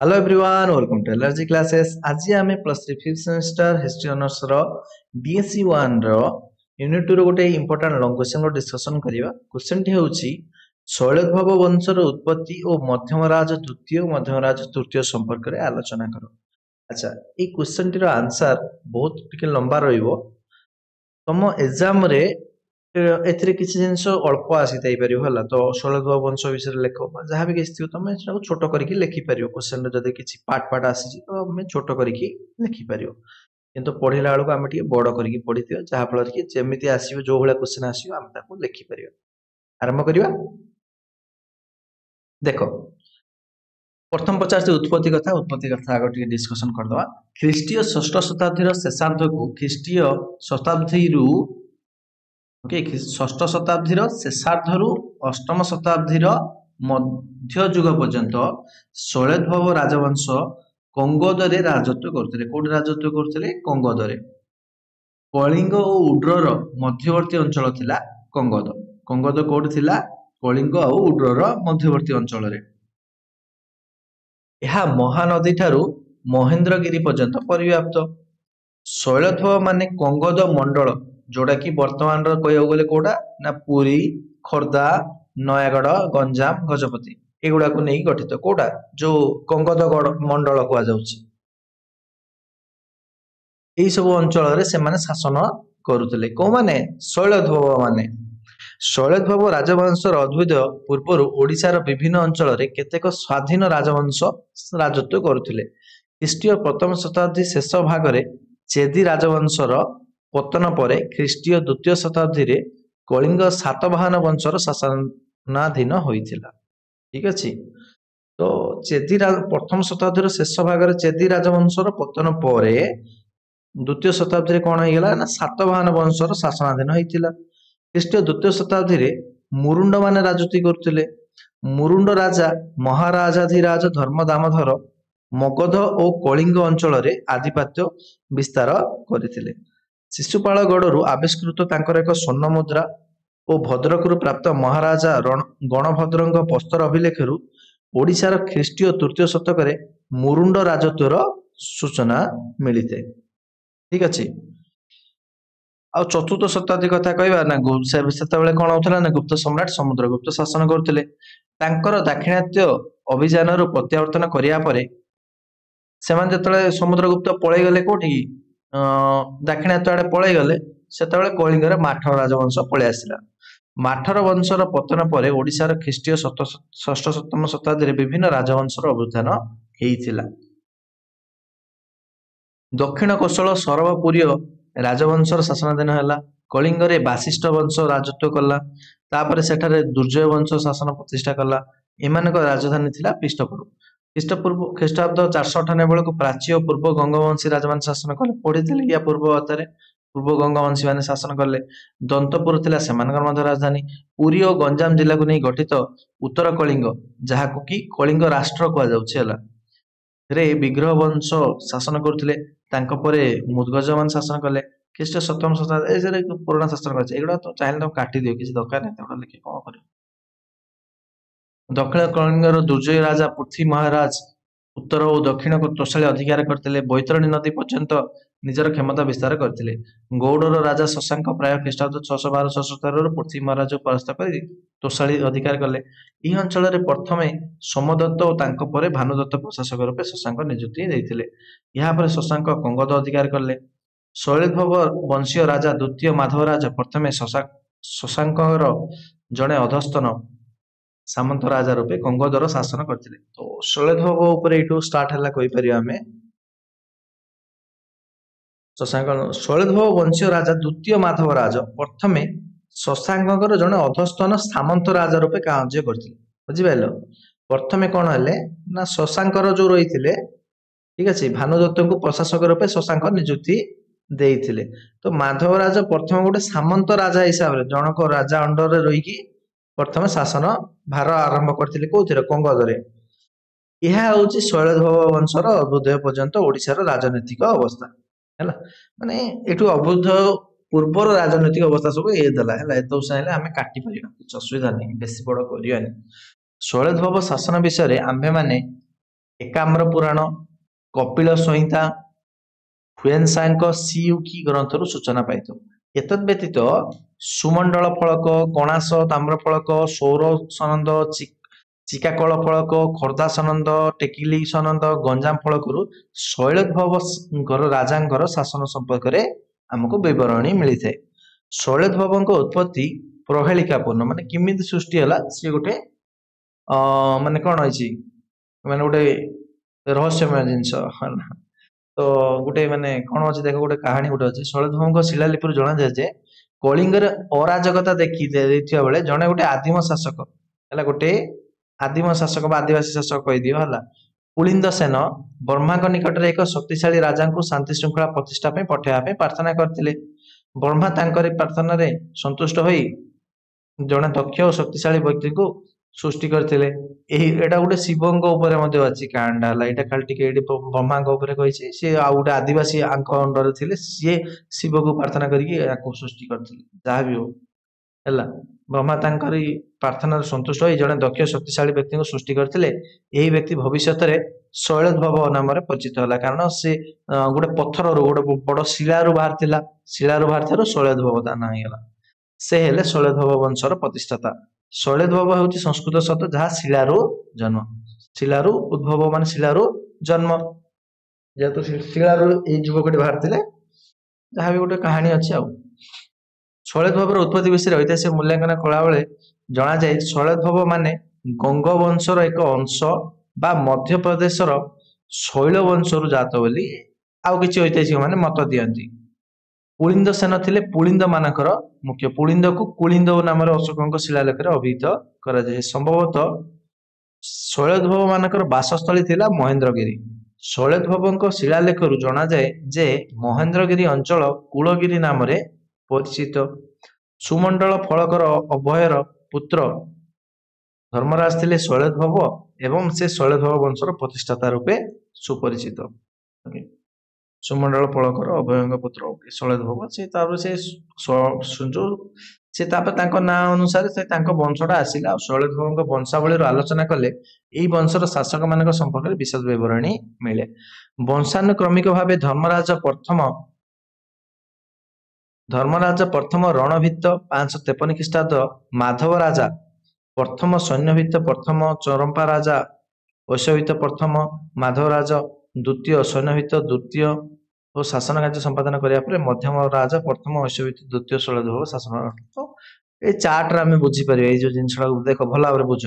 Hello everyone welcome to LRG classes. आज आम +3 5th semester history honours रो BSc 1 रो यूनिट 2 रो गोटे इंपोर्टेंट लॉन्ग क्वेश्चन रो डिस्कशन करिवा। क्वेश्चन टी होउची शैलद्भव वंशर उत्पत्ति और मध्यमराज द्वितीय मध्यमराज तृतीय संपर्क रे आलोचना करो। अच्छा, ए क्वेश्चन टी रो आंसर बहुत टिके लंबा रहिबो। तम एग्जाम रे एथिरे किछि जिंस अल्प आसी थाई परियो हला। तो शैलद्भव वंश विषय लेखो जहाँ भी किछि तमे सेटा छोट करके लिखि परियो। क्वेश्चन रे जदि किछि पार्ट पार्ट आसी तो हमें छोट करके लिखि परियो, किंतु पढ़िला बेलକୁ ଆମେ ଟିକେ बड़ करके पढ़िथियो जहाँ फल कि जेमिति आसीबो जो भले क्वेश्चन आसीबो हम ताको लिखि परियो। आरंभ करिवा। देखो प्रथम पचास उत्पत्ति कथा आगे टिके डिस्कशन करदवा। ख्रीष्टीय षष्ठ शताब्दी शेषार्ध को ख्रीष्टीय शताब्दी ओके षष्ठ शताब्दी शेषार्धरु अष्टम शताब्दी मध्य युग पर्यंत शैलद्भव राजवंश कंगोदरे राजत्व करते। कौट राजत्व करते? कंगोदरे। कलिंग और उड्रर मध्यवर्ती अंचल थिला कंगोद। कंगोद कौट थिला? कलिंग और उड्रर मध्यवर्ती अंचल रे। यह महानदी ठारू महेंद्रगिरी पर्यंत परिव्याप्त। शैलद्भव माने कंगोद मंडल जोड़ा कि वर्तमान कहू गले कौटा ना पुरी, खोर्धा, नयागढ़, गंजाम, गजपति एगुड़ा को नहीं गठित कौटा जो कंगोदगढ़ मंडल कहुच्छी। यही सब अंचल से माने शासन करुले। कौ माने? शैलद्भव माने। शैलद्भव राजवंशर अद्भुत पूर्वर ओडिशार विभिन्न अंचल केतेक स्वाधीन राजवंश राजत्व करुले। ख्रीष्टीय प्रथम शताब्दी शेष भाग में चेदी राजवंशर पतन पर ख्रीष्टीय द्वितीय शताब्दी रे कलिंग सातवाहन वंशर शासनाधीन होइथिला। ठीक अछि। तो चेदी प्रथम शताब्दी शेष भाग में चेदी राजवंशर पतन पर द्वितीय शताब्दी कौन हो गला ना सातवाहन वंशर शासनाधीन होइथिला। ख्रीष्टीय द्वितीय शताब्दी रे मुरुंड माने राजनीति करथिले। मुरुंड राजा महाराजाधिराज धर्म दामोदर मगध और कलिंग अंचल रे आधिपत्य विस्तार करथिले। शिशुपालगढ़ आविष्कृत तांकर एक स्वर्ण मुद्रा और भद्रक प्राप्त महाराजा गणभद्र प्रस्तर अभिलेख ओडिशार ख्रीष्टीय तृतीय शतक मुरुंड राजत्वर सूचना मिली थे। ठीक अच्छे। आ चतुर्थ शताब्दी कथा कहवा ना से कौन होता ना गुप्त सम्राट समुद्रगुप्त शासन करते। दाक्षिणात्य अभियान प्रत्यावर्तन करने से समुद्रगुप्त पलि गले कौटी दाक्षिणात्य आड़े पलि गले से कलिंगर माठर राजवंश पलि आसला। माठर वंशर पतन पर ओडिशार ख्रीष्टीय षष्ठ सप्तम शताब्दी विभिन्न राजवंशर अभ्युत्थान होइथिला। दक्षिण कोशल सरवपुरीय राजवंशर शासनाधीन है। कलिंगरे वासिष्ठ वंश राजत्व कला। तापर सेठारे दुर्जय वंश शासन प्रतिष्ठा कला। एमानक राजधानी थिला पृष्ठपूर्व। ख्रीष्टाब्द 498 बेलू प्राची और पूर्व गंगवंशी राजमान शासन कले। पढ़ी या पूर्व अवतारे पूर्व गंगवंशी माने शासन कले। दंतपुर थिला सेमानकर मध्य राजधानी। पुरी और गंजाम जिला को नहीं गठित उत्तर कलिंग जहां कि कलिंग राष्ट्र कह जाउछेला रे विग्रह वंश शासन करथिले। तांको परे मुदगजमान शासन कले। ख्रीष्ट सप्तम शताब्दी पुराना शासन कर एगुड़ा तो चाहिए तो काटी दियो किसी दरकार नहीं लिखे कौन कर। दक्षिण कलिंगर दुर्जय राजा पृथ्वी महाराज उत्तर और दक्षिण को तोषाली अधिकार करते। बैतरणी नदी पर्यंत निजर क्षमता विस्तार करते। गौड़र राजा शशांक प्राय ख्रीष्टाब्द 612-617 पृथ्वी महाराज परास्त कर तोषाली अधिकार कले। यह अंचल प्रथम सोमदत्त और तांको परे भानुदत्त प्रशासक रूपे शशांक नियुक्ति देते। यहाँ शशांक कंगद अधिकार कले। शैलद्भव वंशीय राजा द्वितीय माधवराज प्रथम शशांकर जड़े अधस्तन सामंत राजा रूपे कंगदर शासन करते। तो शैलद्भव उपर एठू स्टार्ट है कोई परिया में शशांक शैलद्भव वंशीय राजा द्वितीय माधवराज प्रथम शशांकर जड़े अधस्तन सामंत राजा रूपे कार्य करते। बुझिपाल। प्रथम कौन है ना शशांकर जो रही थे। ठीक अच्छे। भानुदत्त को प्रशासक रूपे शशांक नियुक्ति देइथिले। तो माधवराज प्रथम गोटे सामंत राजा हिसाब से जनक राजा अंडर रही प्रथम शासन भार आरंभ करते कौन कंगदरे। यह हूँ शैलद्भव वंशर अभ्युदय पर्यंत ओडिशार राजनीतिक अवस्था है माने एठू अभ्युदय पूर्वर राजनीतिक अवस्था सब ये देला है। एत चाहे आम काटी पार कुछ असुविधा नहीं, बेसी बड़ करनी। शैलद्भव शासन विषय आम्भे माने ଏକାମ୍ର ପୁରାଣ, କପିଳ ସଂହିତା, ହୁଏନ୍ସାଙ୍କ ସିୟୁକି ଗ୍ରନ୍ଥରୁ ସୂଚନା ପାଇଥାଉ। ଏତଦ୍ ବ୍ୟତୀତ ସୁମଣ୍ଡଳ ଫଳକ, କଣାସ ତାମ୍ର ଫଳକ, ସୌର ସନନ୍ଦ, ଚିକାକଳ ଫଳକ, ଖୋର୍ଦ୍ଧା ସନନ୍ଦ, ଟେକିଲି ସନନ୍ଦ, ଗଞ୍ଜାମ ଫଳକରୁ ଶୈଳୋଦ୍ଭବଙ୍କର ରାଜାଙ୍କର ଶାସନ ସମ୍ପର୍କରେ ଆମକୁ ବିବରଣୀ ମିଳିଥାଏ। ଶୈଳୋଦ୍ଭବଙ୍କ ଉତ୍ପତ୍ତି ପ୍ରହେଳିକାପୂର୍ଣ୍ଣ, ମାନେ କେମିତି ସୃଷ୍ଟି ହେଲା ସିଏ ଗୋଟେ ମାନେ କଣ ହେଇଛି, ମାନେ ଗୋଟେ ରହସ୍ୟମୟ ଜିନିଷ ହେଲା। ତ ଗୋଟେ ମାନେ କଣ ଅଛି ଦେଖ, ଗୋଟେ କାହାଣୀ ଗୋଟେ ଅଛି। ଶୈଳୋଦ୍ଭବଙ୍କ ଶିଳାଲିପିରୁ ଜଣାଯାଏ ଯେ କଳିଙ୍ଗରେ ଅରାଜକତା ଦେଖି ଦେଇଥିବା ବେଳେ ଜଣେ ଗୋଟେ ଆଦିମ ଶାସକ ହେଲା, ଗୋଟେ ଆଦିମ ଶାସକ ବା ଆଦିବାସୀ ଶାସକ କହିଦିଅ ହେଲା, ପୁଳିନ୍ଦ ସେନ ବ୍ରହ୍ମାଙ୍କ ନିକଟରେ ଏକ ଶକ୍ତିଶାଳୀ ରାଜାଙ୍କୁ ଶାନ୍ତି ଶୃଙ୍ଖଳା ପ୍ରତିଷ୍ଠା ପାଇଁ ପଠାଇବା ପାଇଁ ପ୍ରାର୍ଥନା କରିଥିଲେ। ବ୍ରହ୍ମା ତାଙ୍କରି ପ୍ରାର୍ଥନାରେ ସନ୍ତୁଷ୍ଟ ହୋଇ ଜଣେ ଦକ୍ଷ ଓ ଶକ୍ତିଶାଳୀ ବ୍ୟକ୍ତିକୁ ସୃଷ୍ଟି କରିଥିଲେ। ଏଇଟା ଗୋଟେ ଶିବଙ୍କ ଉପରେ ମଧ୍ୟ ଅଛି କାହାଣୀଟା ହେଲା, ଏଇଟା ଖାଲି ଟିକେ ଏଇଠି ବ୍ରହ୍ମାଙ୍କ ଉପରେ କହିଛି। ସିଏ ଆଉ ଗୋଟେ ଆଦିବାସୀ ଆଙ୍କ ଅଣ୍ଡରରେ ଥିଲେ, ସିଏ ଶିବକୁ ପ୍ରାର୍ଥନା କରିକି ୟାକୁ ସୃଷ୍ଟି କରିଥିଲେ। ଯାହା ବି ହଉ ହେଲା, ବ୍ରହ୍ମା ତାଙ୍କରି ପ୍ରାର୍ଥନାରେ ସନ୍ତୁଷ୍ଟ ହୋଇ ଜଣେ ଦକ୍ଷ ଶକ୍ତିଶାଳୀ ବ୍ୟକ୍ତିଙ୍କୁ ସୃଷ୍ଟି କରିଥିଲେ। ଏହି ବ୍ୟକ୍ତି ଭବିଷ୍ୟତରେ ଶୈଳୋଦ୍ଭବ ନାମରେ ପରିଚିତ ହେଲା, କାରଣ ସେ ଗୋଟେ ପଥରରୁ, ଗୋଟେ ବଡ ଶିଳାରୁ ବାହାରିଥିଲା, ଶିଳାରୁ ବାହାରିଥିବାରୁ ଶୈଳୋଦ୍ଭବ ତା ନାଁ ହେଇଗଲା। ସେ ହେଲେ ଶୈଳୋଦ୍ଭବ ବଂଶର ପ୍ରତିଷ୍ଠାତା। ଶୈଳୋଦ୍ଭବ ହେଉଛି ସଂସ୍କୃତ ଶବ୍ଦ ଯାହା ଶିଳାରୁ ଜନ୍ମ, ଶିଳାରୁ ଉଦ୍ଭବ ମାନେ ଶିଳାରୁ ଜନ୍ମ, ଯେହେତୁ ଶିଳାରୁ ଏଇ ଯୁବକଟି ବାହାରିଥିଲେ, ଯାହା ବି ଗୋଟେ କାହାଣୀ ଅଛି ଆଉ। ଶୈଳୋଦ୍ଭବର ଉତ୍ପତ୍ତି ବିଷୟରେ ଐତିହାସିକ ମୂଲ୍ୟାଙ୍କନ କଲାବେଳେ ଜଣାଯାଏ ଶୈଳୋଦ୍ଭବ ମାନେ ଗଙ୍ଗ ବଂଶର ଏକ ଅଂଶ ବା ମଧ୍ୟପ୍ରଦେଶର ଶୈଳ ବଂଶରୁ ଜାତ ବୋଲି ଆଉ କିଛି ଐତିହାସିକ ମାନେ ମତ ଦିଅନ୍ତି। ପୁଳିନ୍ଦ ସେନ ଥିଲେ ପୁଳିନ୍ଦ ମାନଙ୍କର ମୁଖ୍ୟ। ପୁଳିନ୍ଦକୁ କୁଳିନ୍ଦ ନାମରେ ଅଶୋକଙ୍କ ଶିଳାଲେଖରେ ଅଭିହିତ କରାଯାଏ। ସମ୍ଭବତଃ ଶୈଳୋଦ୍ଭବ ମାନଙ୍କର ବାସସ୍ଥଳୀ ଥିଲା ମହେନ୍ଦ୍ରଗିରି। ଶୈଳୋଦ୍ଭବଙ୍କ ଶିଳାଲେଖରୁ ଜଣାଯାଏ ଯେ ମହେନ୍ଦ୍ରଗିରି ଅଞ୍ଚଳ କୁଳଗିରି ନାମରେ ପରିଚିତ। ସୁମଣ୍ଡଳ ଫଳକର ଅଭୟର ପୁତ୍ର ଧର୍ମରାଜ ଥିଲେ ଶୈଳୋଦ୍ଭବ ଏବଂ ସେ ଶୈଳୋଦ୍ଭବ ବଂଶର ପ୍ରତିଷ୍ଠାତା ରୂପେ ସୁପରିଚିତ। ସୁମଣ୍ଡଳ ଫଳକର ଅଭୟଙ୍କ ପୁତ୍ର ଶୈଳୋଦ୍ଭବ, ସେ ତାପରେ ସେ ତାପରେ ତାଙ୍କ ନାଁ ଅନୁସାରେ ସେ ତାଙ୍କ ବଂଶଟା ଆସିଲା। ଆଉ ଶୈଳୋଦ୍ଭବଙ୍କ ବଂଶାବଳୀର ଆଲୋଚନା କଲେ ଏହି ବଂଶର ଶାସକ ମାନଙ୍କ ସମ୍ପର୍କରେ ବିଶଦ ବିବରଣୀ ମିଳେ। ବଂଶାନୁକ୍ରମିକ ଭାବେ ଧର୍ମରାଜ ପ୍ରଥମ ରଣଭିତ୍ତ 553 ଖ୍ରୀଷ୍ଟାବ୍ଦ, ମାଧବ ରାଜା ପ୍ରଥମ ସୈନ୍ୟଭିତ୍ତ ପ୍ରଥମ, ଚରମ୍ପା ରାଜା ଐଶ୍ୱଭିତ୍ତ ପ୍ରଥମ, ମାଧବ ରାଜ ଦ୍ୱିତୀୟ, ସୈନ୍ୟଭିତ୍ତ ଦ୍ୱିତୀୟ ଓ ଶାସନ କାର୍ଯ୍ୟ ସମ୍ପାଦନ କରିବା ପରେ ମଧ୍ୟମ ରାଜ ପ୍ରଥମ, ଐଶ୍ୱଭିତ୍ତ ଦ୍ୱିତୀୟ ଶୈଳୋଦ୍ଭବ ଶାସନ। ତ ଏଇ ଚାର୍ଟରେ ଆମେ ବୁଝିପାରିବା ଏଇ ଯୋଉ ଜିନିଷଟାକୁ, ଦେଖ ଭଲ ଭାବରେ ବୁଝ।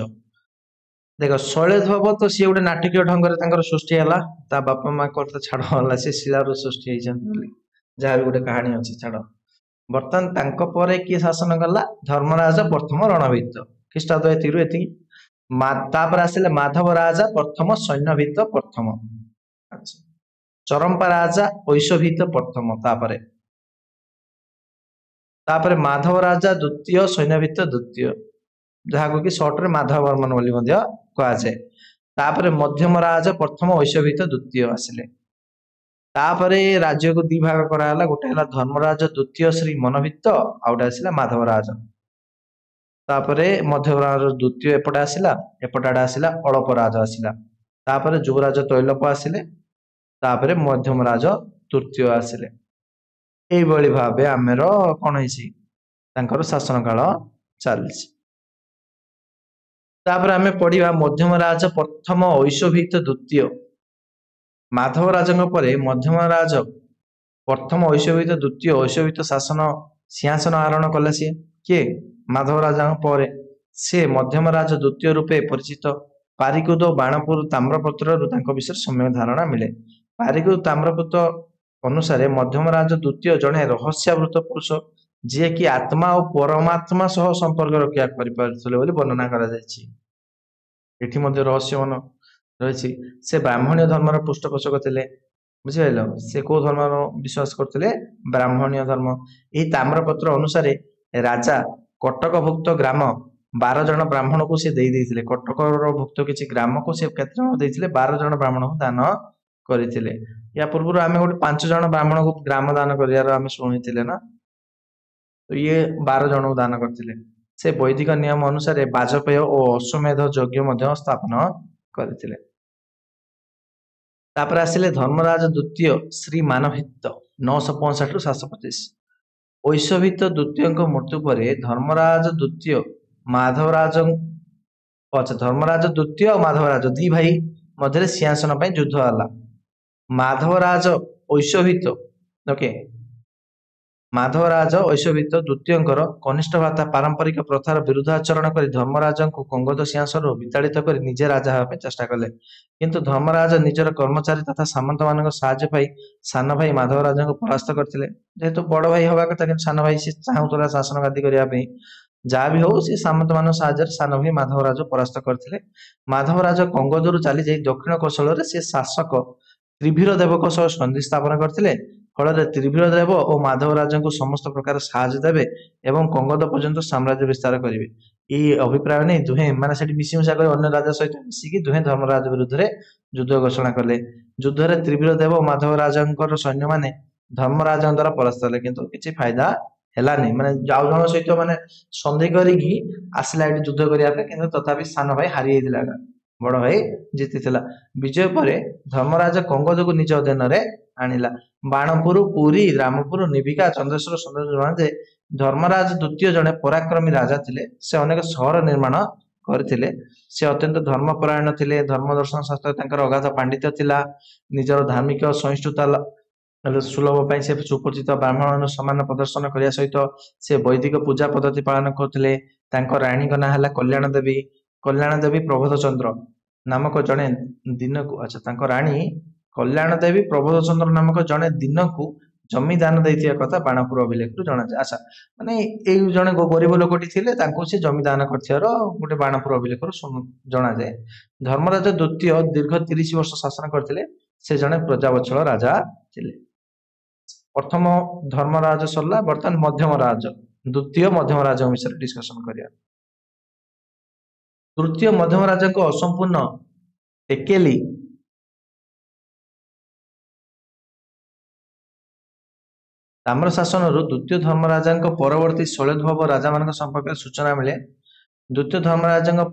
ଦେଖ ଶୈଳୋଦ୍ଭବ ତ ସିଏ ଗୋଟେ ନାଟକୀୟ ଢଙ୍ଗରେ ତାଙ୍କର ସୃଷ୍ଟି ହେଲା, ତା ବାପା ମାଙ୍କର ତ ଛାଡ ହେଲା, ସେ ଶିଳାରୁ ସୃଷ୍ଟି ହେଇଛନ୍ତି ବୋଲି ଯାହା ବି ଗୋଟେ କାହାଣୀ ଅଛି, ଛାଡ। ବର୍ତ୍ତମାନ ତାଙ୍କ ପରେ କିଏ ଶାସନ କଲା? ଧର୍ମରାଜ ପ୍ରଥମ ରଣଭିତ୍ତ, ଖ୍ରୀଷ୍ଟାବ୍ଦ ଏତିକିରୁ ଏତିକି। ତାପରେ ଆସିଲେ ମାଧବ ରାଜା ପ୍ରଥମ ସୈନ୍ୟଭିତ୍ତ ପ୍ରଥମ, ଆଚ୍ଛା। ଚରମ୍ପା ରାଜା ଐଶ୍ୱଭିତ୍ତ ପ୍ରଥମ, ତାପରେ ମାଧବ ରାଜା ଦ୍ୱିତୀୟ, ସୈନ୍ୟଭିତ୍ତ ଦ୍ୱିତୀୟ, ଯାହାକୁ କି ସର୍ଟରେ ମାଧବ ବର୍ମନ ବୋଲି ମଧ୍ୟ କୁହାଯାଏ। ତାପରେ ମଧ୍ୟମ ରାଜ ପ୍ରଥମ, ଐଶ୍ୱଭିତ୍ତ ଦ୍ୱିତୀୟ ଆସିଲେ। ତାପରେ ରାଜ୍ୟକୁ ଦି ଭାଗ କରାଗଲା, ଗୋଟେ ହେଲା ଧର୍ମରାଜ ଦ୍ୱିତୀୟ ଶ୍ରୀ ମନଭିତ୍ତ, ଆଉ ଗୋଟେ ଆସିଲା ମାଧବ ରାଜ। ତାପରେ ମଧ୍ୟମ ରାଜ ଦ୍ୱିତୀୟ ଏପଟେ ଆସିଲା, ଏପଟେ ଆଡେ ଆସିଲା ଅଳପ ରାଜ ଆସିଲା। ତାପରେ ଯୁବରାଜ ତୈଲପ ଆସିଲେ, ତାପରେ ମଧ୍ୟମ ରାଜ ତୃତୀୟ ଆସିଲେ। ଏଇଭଳି ଭାବେ ଆମର କଣ ହେଇଛି, ତାଙ୍କର ଶାସନ କାଳ ଚାଲିଛି। ତାପରେ ଆମେ ପଢିବା ମଧ୍ୟମ ରାଜ ପ୍ରଥମ, ଐଶ୍ୱଭିତ୍ତ ଦ୍ୱିତୀୟ। ମାଧବ ରାଜଙ୍କ ପରେ ମଧ୍ୟମ ରାଜ ପ୍ରଥମ, ଐଶ୍ୱଭିତ୍ତ ଦ୍ୱିତୀୟ, ଐଶ୍ୱଭିତ୍ତ ଶାସନ ସିଂହାସନ ଆରୋହଣ କଲେ। ସିଏ କିଏ? ମାଧବ ରାଜାଙ୍କ ପରେ ସେ ମଧ୍ୟମ ରାଜ ଦ୍ୱିତୀୟ ରୂପେ ପରିଚିତ। ପାରିକୁଦ ଓ ବାଣପୁର ତାମ୍ରପତ୍ରରୁ ତାଙ୍କ ବିଷୟରେ ସମ୍ୟକ ଧାରଣା ମିଳେ। ପାରିକୁଦ ତାମ୍ରପତ୍ର ଅନୁସାରେ ମଧ୍ୟମ ରାଜ ଦ୍ୱିତୀୟ ଜଣେ ରହସ୍ୟାବୃତ ପୁରୁଷ, ଯିଏକି ଆତ୍ମା ଓ ପରମାତ୍ମା ସହ ସମ୍ପର୍କ ରକ୍ଷା କରିପାରୁଥିଲେ ବୋଲି ବର୍ଣ୍ଣନା କରାଯାଇଛି। ଏଠି ମଧ୍ୟ ରହସ୍ୟମାନ ରହିଛି। ସେ ବ୍ରାହ୍ମଣୀୟ ଧର୍ମର ପୃଷ୍ଠପୋଷକ ଥିଲେ, ବୁଝିପାରିଲ। ସେ କୋଉ ଧର୍ମର ବିଶ୍ୱାସ କରୁଥିଲେ? ବ୍ରାହ୍ମଣୀୟ ଧର୍ମ। ଏହି ତାମ୍ରପତ୍ର ଅନୁସାରେ ରାଜା କଟକଭୁକ୍ତ ଗ୍ରାମ 12 ଜଣ ବ୍ରାହ୍ମଣକୁ ସେ ଦେଇଥିଲେ। କଟକର ଭୁକ୍ତ କିଛି ଗ୍ରାମକୁ ସେ କେତେ ଜଣ ଦେଇଥିଲେ? 12 ଜଣ ବ୍ରାହ୍ମଣକୁ ଦାନ କରିଥିଲେ। ୟା ପୂର୍ବରୁ ଆମେ ଗୋଟେ 5 ଜଣ ବ୍ରାହ୍ମଣକୁ ଗ୍ରାମ ଦାନ କରିବାର ଆମେ ଶୁଣିଥିଲେ ନା, ତ ଇଏ 12 ଜଣକୁ ଦାନ କରିଥିଲେ। ସେ ବୈଦିକ ନିୟମ ଅନୁସାରେ ବାଜପେୟ ଓ ଅଶ୍ୱମେଧ ଯଜ୍ଞ ମଧ୍ୟ ସ୍ଥାପନ କରିଥିଲେ। तापर आसिले धर्मराज द्वितीय श्री मानभित्त 965 रु 725। वैश्यभित्त द्वितीय मृत्यु पर धर्मराज द्वितीय माधवराज अच्छा धर्मराज द्वितीय और माधवराज दी भाई मध्य सिंहासन पर युद्ध है। माधवराज वैश्यभित्त ओके माधवराज ऐश्वभित्त द्वितीय कनिष्ठ भ्राता पारंपरिक प्रथार विरुद्धाचरण कर धर्मराज को कंगद सिंहासन विताड़ित कर निजे राजा होगा चेष्टा कले किंतु धर्मराज निजर कर्मचारी तथा सामंत मान साहाय्य पाई सान भाई माधवराज को परास्त करते जेहेतु बड़ भाई हवा कथा कि सान भाई सी चाहूला शासन गादी करने जहाँ भी हो सी सामंत मान साहाय्य सान भाई माधवराज परास्त करते। माधवराज कंगदरू चली जाई दक्षिण कौशल से शासक त्रिभीर देव सह संधि स्थापन करते फल त्रिभीर देव और माधवराज को समस्त प्रकार साहाय्य देवे एवं कंगद पर्यंत साम्राज्य विस्तार करेंगे। ये अभिप्राय नहीं दुहे माने मिशीमुशा कर अन्य राजा सहित मिसिकी दुहे धर्मराज विरुद्ध में युद्ध घोषणा कले। युद्ध में त्रिभीर देव और माधवराज सैन्य मैंने धर्मराज द्वारा परास्त हेले किंतु किसी फायदा हेलानी माने जाउ जण सहित माने संधि करिकी आसला युद्ध करने किंतु तथापि सान भाई हारी जाइतिला बड़ भाई जीति विजय पर धर्मराज कंगद को निज अधीन आणिला। बाणपुर पुरी रामपुर निबिका चंद्रेश्वर सुंदर धर्मराज द्वितीय जड़े पराक्रमी राजा थिले से अनेक सहर निर्माण करथिले। से अत्यंत धर्मपरायण थिले धर्म दर्शन शास्त्र तांकर अगाध पांडित्य थिला निजर धार्मिक सहिष्णुता सुलभ से सुपरिचित ब्राह्मण सम्मान प्रदर्शन करने सहित से वैदिक पूजा पद्धति पालन करथिले। रानी ना है कल्याण देवी प्रबोध चंद्र नामक जड़े दिन को अच्छा राणी कल्याण देवी प्रबोध चंद्र नामक जड़े दिन को जमी दान देथिया कथा बाणपुर अभिलेख जना जाए। अच्छा माने जड़े गरीब लोकटी थे से जमी दान कर गोटे बाणपुर अभिलेख जना जाए। धर्मराज द्वितीय दीर्घ 30 वर्ष शासन करते से जड़े प्रजावत्सल राजा थे। प्रथम धर्मराज सरला बर्तमान मध्यम राज द्वितीय मध्यम राज विषय डिस्कसन करिया। तृतीय मध्यम राजा को असंपूर्ण टेकेली ताम्र शासन द्वितीय धर्मराजा परवर्ती शैलद्भव राजा मान संपर्क सूचना मिले। द्वितीय धर्मराजा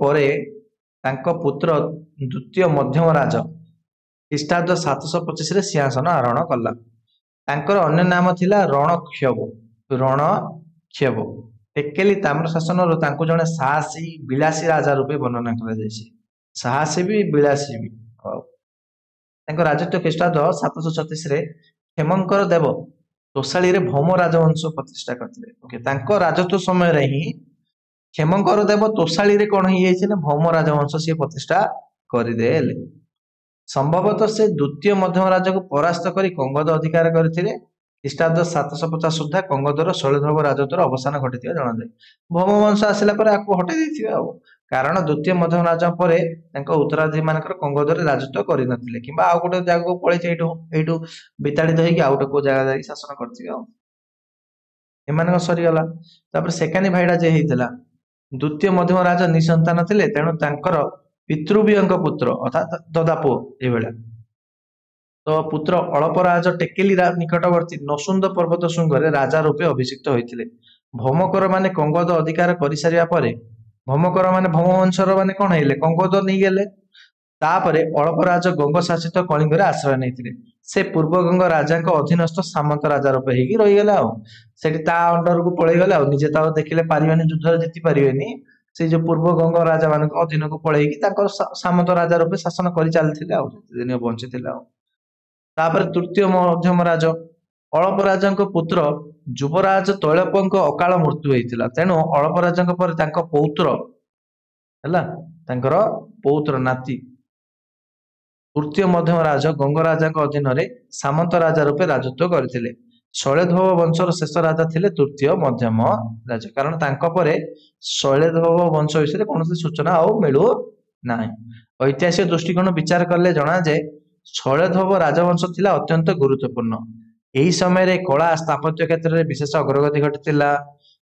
पुत्र द्वितीय मध्यम राज ख्रीष्टाब्द 725 सिंहासन आरोहण कला। अन्य नाम थिला रणक्षेप टेकेली ताम्र शासन जड़े साहसी विलासी राजा रूपे वर्णना कर साहसी भी विलासी भी राजत्व ख्रीष्टाब्द 736 क्षेमंकर देव तोषाली भौम राजवंश प्रतिष्ठा करते। राजत्व समय ही क्षेमंकर देव तोषाली कौन हो भौम राजवंश सी प्रतिष्ठा करदे। संभवतः से द्वितीय मध्यम राजा को परास्त कर कंगद अधिकार करते। ख्रीष्टाब्द 750 सुधा कंगदर शैलद्भव राजत्वर अवसान घटी जनाए। भौम वंश आसला हटे देते कारण द्वितीय मध्यम राजा पर उत्तराधिकारी मान कंगदर राजत्व करते कि आउ गोटे जगह को पलि विताड़ित होटे को जगह जाकि शासन कर सरीगला। सेकानी भाईटा जे होता द्वितीय मध्यम राजा निसंतान थे तेणु पितृव्य पुत्र अर्थात ददा पुओ ये तो पुत्र अल्पराज टेकेली निकटवर्ती नसुंद पर्वत श्रृंगे राजा रूपे अभिषिक्त होते। भौमकर माने कंगद अधिकार कर सारा पर भौमकर माने भौम वंशर माने कौन है कंगद नहीं गले। तापर अल्पराज गंग शासित कलिंग आश्रय नहीं से पूर्व गंग राजा अधीनस्थ सामंत राजा रूपे हो रहीगला से अंडर को पलैगले निजे देखिले पारे युद्ध जीति पारे से जो पूर्व गंग राजा मान अधीन को पलैकी सामंत राजा रूपे शासन कर चलते दिन बंची तापर तृतीय मध्यम राज अल्पराजा पुत्र युवराज तैलप अकाल मृत्यु होता तेणु अल्पराजा पर पौत्र पौत्र नाती तृतीय मध्यम राज गंग राजा अधीन सामंत राजा रूपे राजत्व करते। शैलद्भव वंशर शेष राजा थे तृतीय मध्यम राजा कारण शैलद्भव वंश विषय कौन सूचना मिलू ना। ऐतिहासिक दृष्टिकोण विचार कले जना जे शैलद्भव राजवंश थिला अत्यंत गुरुत्वपूर्ण। यही समय कला स्थापत्य क्षेत्र में विशेष अग्रगति घटी।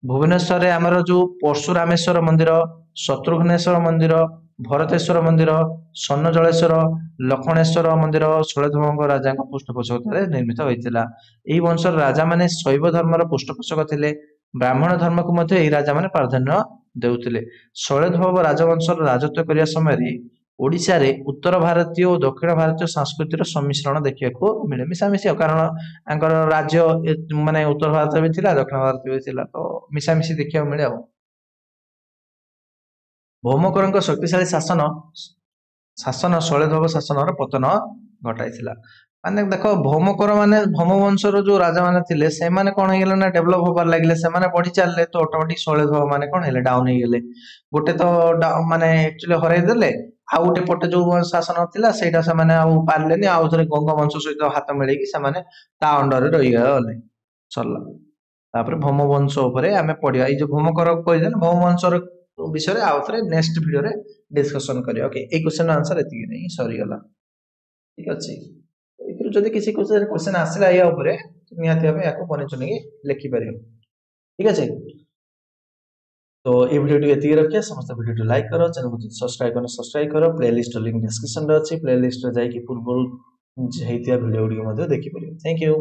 भुवनेश्वर में आमर जो परशुरामेश्वर मंदिर शत्रुघ्नेश्वर मंदिर भरतेश्वर मंदिर सन्नजलेश्वर लक्ष्मणेश्वर मंदिर शैलद्भव राजा पृष्ठपोषक निर्मित होता। यही वंशर राजा माने शैव धर्मर पृष्ठपोषक थे ब्राह्मण धर्म को राजा माने प्राधान्य देउथिले। शैलद्भव राजवंशर राजत्व करिया समय ओडिशा रे उत्तर भारतीय और दक्षिण भारतीय संस्कृतिर सम्मिश्रण देखिବାକୁ मिले मिशामिशी कारण आंकर राज्य माने उत्तर भारत भी थिला दक्षिण भारत भी थिला तो मिशामिशी देखिବାକୁ मिले ଆଉ भौमकरଙ୍କ शक्तिशाली शासन शासन शैलध्वज शासनର ପତନ ଘଟାଇଥିଲା ମାନେ ଦେଖ ଭୌମକର ମାନେ ଭୌମ ବଂଶର ଯୋଉ ରାଜା ମାନେ ଥିଲେ ସେମାନେ କଣ ହେଇଗଲେ ନା ଡେଭଲପ ହବାର ଲାଗିଲେ ସେମାନେ ବଢି ଚାଲିଲେ ତ ଅଟୋମେଟିକ ଶୈଳଧ୍ୱଜ ମାନେ କଣ ହେଲେ ଡାଉନ ହେଇଗଲେ ଗୋଟେ ତ ମାନେ ଆକ୍ଚୁଆଲି ହରେଇ ଦେଲେ ଆଉ ଗୋଟେ ପଟେ ଯୋଉ ଶାସନ ଥିଲା ସେଇଟା ସେମାନେ ଆଉ ପାରିଲେନି ଆଉ ଥରେ ଗଙ୍ଗ ବଂଶ ସହିତ ହାତ ମିଳେଇକି ସେମାନେ ତା ଅଣ୍ଡରରେ ରହିଗଲେ ସରିଲା ତାପରେ ଭୌମ ବଂଶ ଉପରେ ଆମେ ପଢିବା ଏଇ ଯୋଉ ଭୌମକର କହିଦେଲେ ଭୌମ ବଂଶର ବିଷୟରେ ଆଉ ଥରେ ନେକ୍ସଟ ଭିଡିଓରେ डिस्कशन करिया ओके ए क्वेश्चन आंसर एति नहीं सॉरी गला ठीक अछि एथि जदि किसी क्वेश्चन आसिला या ऊपर निहाती भाबे याको बने चुनी लिखि परियो ठीक अछि तो ए वीडियो टी एति रखिया समस्त वीडियो टी लाइक करो चैनल को सब्सक्राइब करो प्लेलिस्ट लिंक डिस्क्रिप्शन रे अछि प्लेलिस्ट रे जाई कि पूर्व हेतिया वीडियो वीडियो मध्ये देखि परियो थैंक यू